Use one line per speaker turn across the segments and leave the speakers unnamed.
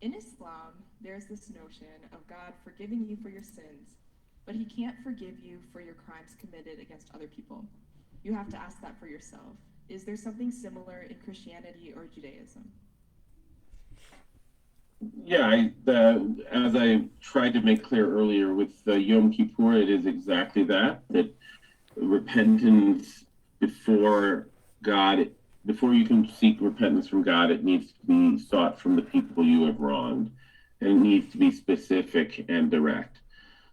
in Islam, there's this notion of God forgiving you for your sins, but he can't forgive you for your crimes committed against other people. You have to ask that for yourself. Is there something similar in Christianity or Judaism?
Yeah, as I tried to make clear earlier with Yom Kippur, it is exactly that repentance before God, before you can seek repentance from God, it needs to be sought from the people you have wronged, and it needs to be specific and direct.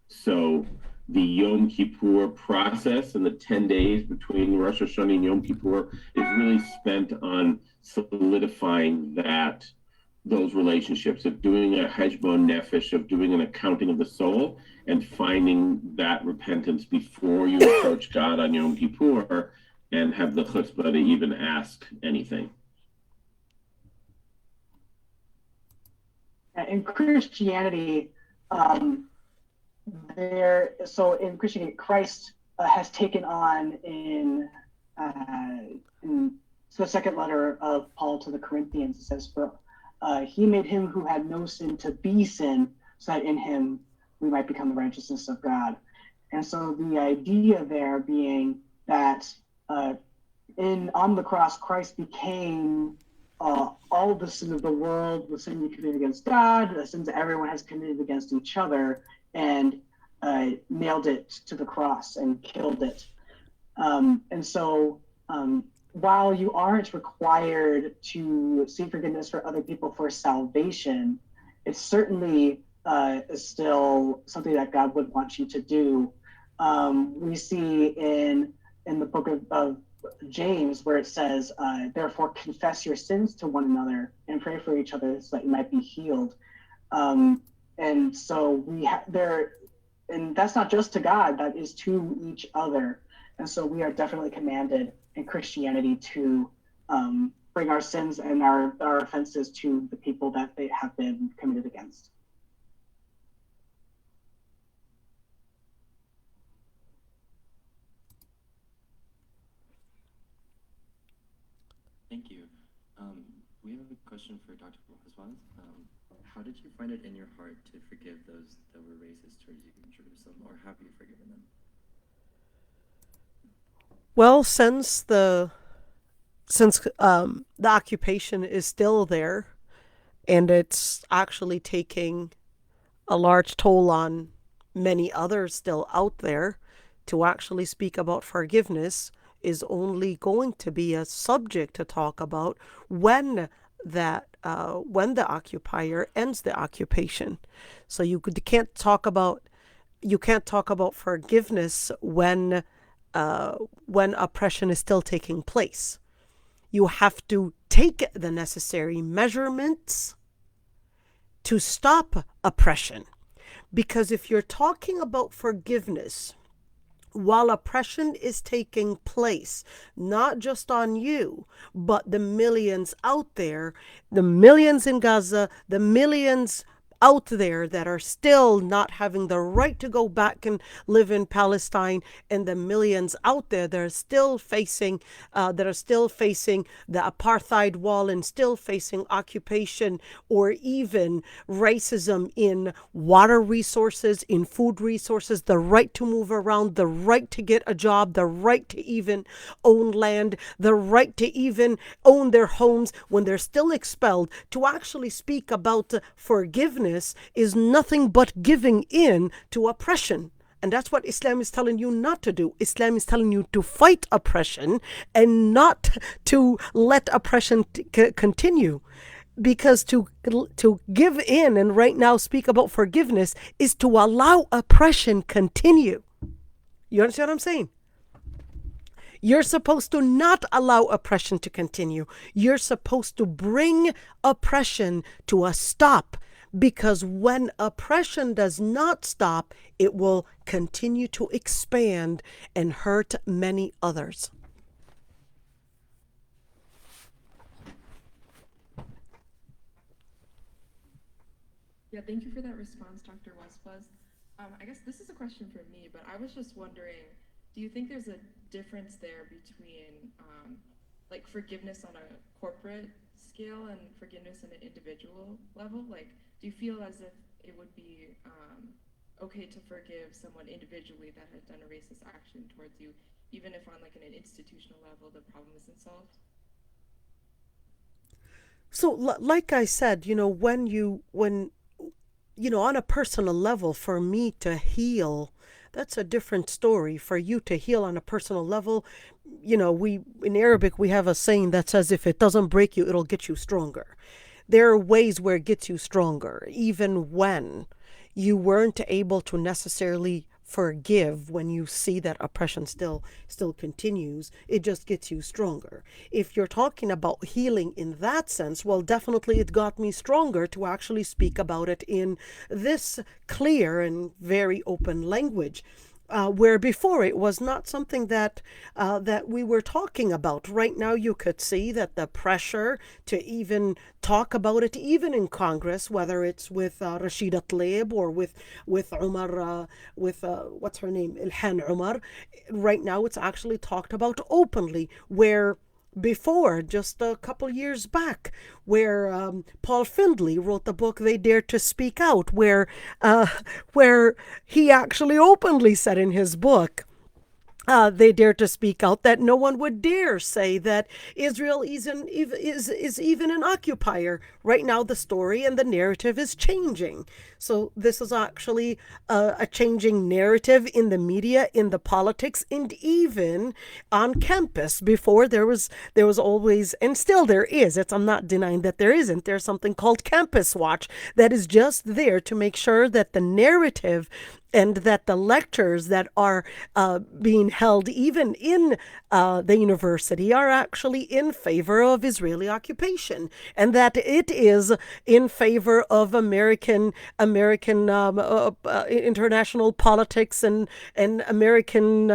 So the Yom Kippur process and the 10 days between Rosh Hashanah and Yom Kippur is really spent on solidifying those relationships, of doing a heshbon nefesh, of doing an accounting of the soul, and finding that repentance before you approach God on Yom Kippur and have the chutzpah to even ask anything.
In Christianity, um, so in Christianity, Christ has taken on in the second letter of Paul to the Corinthians, it says, "For he made him who had no sin to be sin, so that in him we might become the righteousness of God." And so the idea there being that on the cross, Christ became all the sin of the world, the sin we committed against God, the sins that everyone has committed against each other, and nailed it to the cross and killed it. And so while you aren't required to seek forgiveness for other people for salvation, it certainly is still something that God would want you to do. We see in the book of James where it says, "Therefore confess your sins to one another and pray for each other so that you might be healed." And so we have there, and that's not just to God, that is to each other. And so we are definitely commanded in Christianity to bring our sins and our offenses to the people that they have been committed against.
Thank you. We have a question for Dr. Wazwaz. How did you find it in your heart to forgive those that were racist towards you in Jerusalem, or have you forgiven them?
Well, since the occupation is still there, and it's actually taking a large toll on many others still out there, to actually speak about forgiveness is only going to be a subject to talk about when the occupier ends the occupation. So you can't talk about forgiveness when oppression is still taking place. You have to take the necessary measurements to stop oppression. Because if you're talking about forgiveness while oppression is taking place, not just on you, but the millions out there, the millions in Gaza, the millions out there that are still not having the right to go back and live in Palestine, and the millions out there that are still facing the apartheid wall and still facing occupation or even racism in water resources, in food resources, the right to move around, the right to get a job, the right to even own land, the right to even own their homes when they're still expelled. To actually speak about forgiveness is nothing but giving in to oppression. And that's what Islam is telling you not to do. Islam is telling you to fight oppression and not to let oppression continue. Because to give in and right now speak about forgiveness is to allow oppression continue. You understand what I'm saying? You're supposed to not allow oppression to continue. You're supposed to bring oppression to a stop, because when oppression does not stop, it will continue to expand and hurt many others.
Yeah, thank you for that response, Dr. Wazwaz. I guess this is a question for me, but I was just wondering, do you think there's a difference there between like forgiveness on a corporate scale and forgiveness at an individual level? Like, do you feel as if it would be okay to forgive someone individually that has done a racist action towards you, even if on like an institutional level the problem isn't solved?
So, like I said, on a personal level, for me to heal, that's a different story. For you to heal on a personal level, we in Arabic we have a saying that says, if it doesn't break you, it'll get you stronger. There are ways where it gets you stronger, even when you weren't able to necessarily forgive. When you see that oppression still continues, it just gets you stronger. If you're talking about healing in that sense, well, definitely it got me stronger to actually speak about it in this clear and very open language. Where before it was not something that we were talking about. Right now, you could see that the pressure to even talk about it, even in Congress, whether it's with Rashida Tlaib or with Umar, what's her name, Ilhan Umar. Right now, it's actually talked about openly. Where before, just a couple years back, where Paul Findlay wrote the book They Dare to Speak Out, where he actually openly said in his book, they dare to speak out, that no one would dare say that Israel is even an occupier. Right now, the story and the narrative is changing. So this is actually a changing narrative in the media, in the politics, and even on campus. Before there was always, and still there is. I'm not denying that there isn't. There's something called Campus Watch that is just there to make sure that the narrative and that the lectures that are being held even in the university are actually in favor of Israeli occupation, and that it is in favor of American international politics and American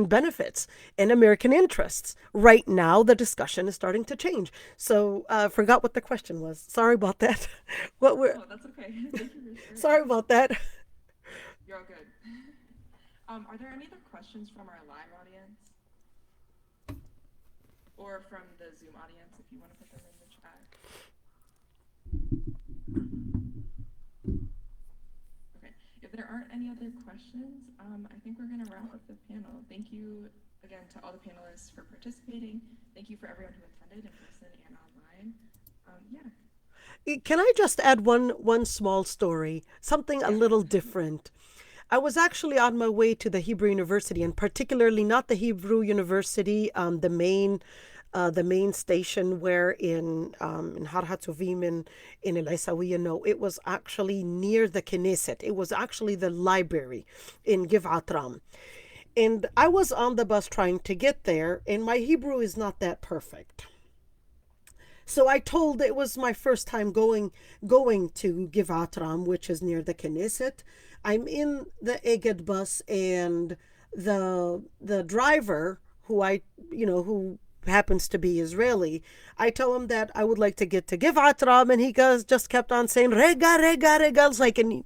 benefits and American interests. Right now, the discussion is starting to change. So I forgot what the question was. Sorry about that.
Oh, that's okay. Thank you for sharing.
Sorry about that.
You're all good. Are there any other questions from our live audience? Or from the Zoom audience, if you want to put them in the chat? Okay. If there aren't any other questions, I think we're going to wrap up the panel. Thank you again to all the panelists for participating. Thank you for everyone who attended in person and online.
Can I just add one small story, something a little different? I was actually on my way to the Hebrew University, and particularly not the Hebrew University, the main station where in Har Hatzovim in El Isawiya. No, it was actually near the Knesset. It was actually the library in Givat Ram. And I was on the bus trying to get there, and my Hebrew is not that perfect. So I told, it was my first time going to Givat Ram, which is near the Knesset. I'm in the Eged bus, and the driver, who happens to be Israeli, I tell him that I would like to get to Givat Ram, and he just kept on saying rega rega rega, like in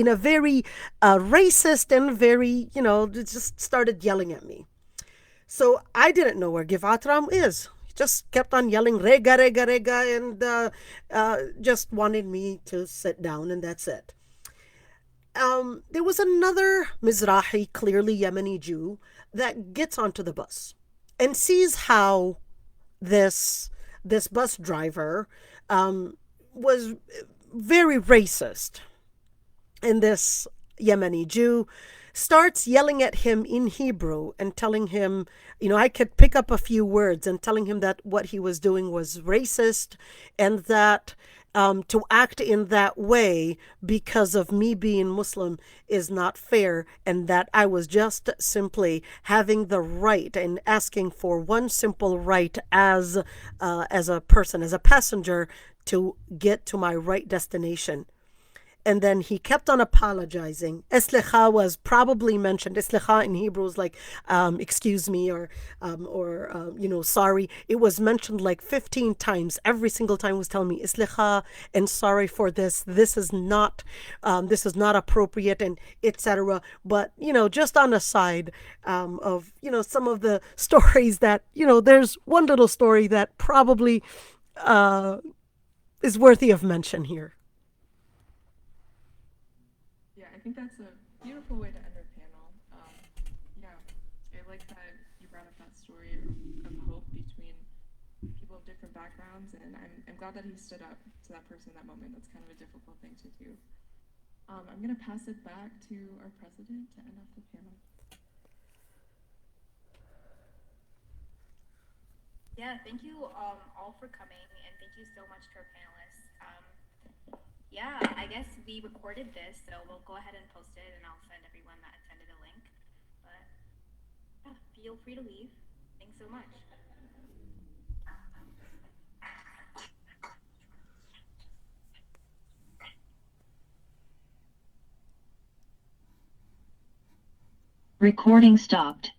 a very racist and very just started yelling at me. So I didn't know where Givat Ram is. Just kept on yelling rega rega rega, and just wanted me to sit down, and that's it. There was another Mizrahi, clearly Yemeni Jew, that gets onto the bus and sees how this bus driver was very racist. And this Yemeni Jew starts yelling at him in Hebrew and telling him, I could pick up a few words, and telling him that what he was doing was racist, and that to act in that way because of me being Muslim is not fair, and that I was just simply having the right and asking for one simple right as a person, as a passenger, to get to my right destination. And then he kept on apologizing. Eslecha was probably mentioned. Eslecha in Hebrew is like, excuse me, or sorry. It was mentioned like 15 times. Every single time he was telling me, Eslecha, and sorry for this. This is not appropriate, and etc. But, just on the side of, some of the stories that, there's one little story that probably is worthy of mention here.
Yeah, I think that's a beautiful way to end our panel. Yeah, I like that you brought up that story of hope between people of different backgrounds, and I'm glad that he stood up to that person in that moment. That's kind of a difficult thing to do. I'm going to pass it back to our president to end off the panel.
Yeah, thank you all for coming, and thank you so much to our panelists. Yeah, I guess we recorded this, so we'll go ahead and post it, and I'll send everyone that attended a link. But yeah, feel free to leave. Thanks so much.
Recording stopped.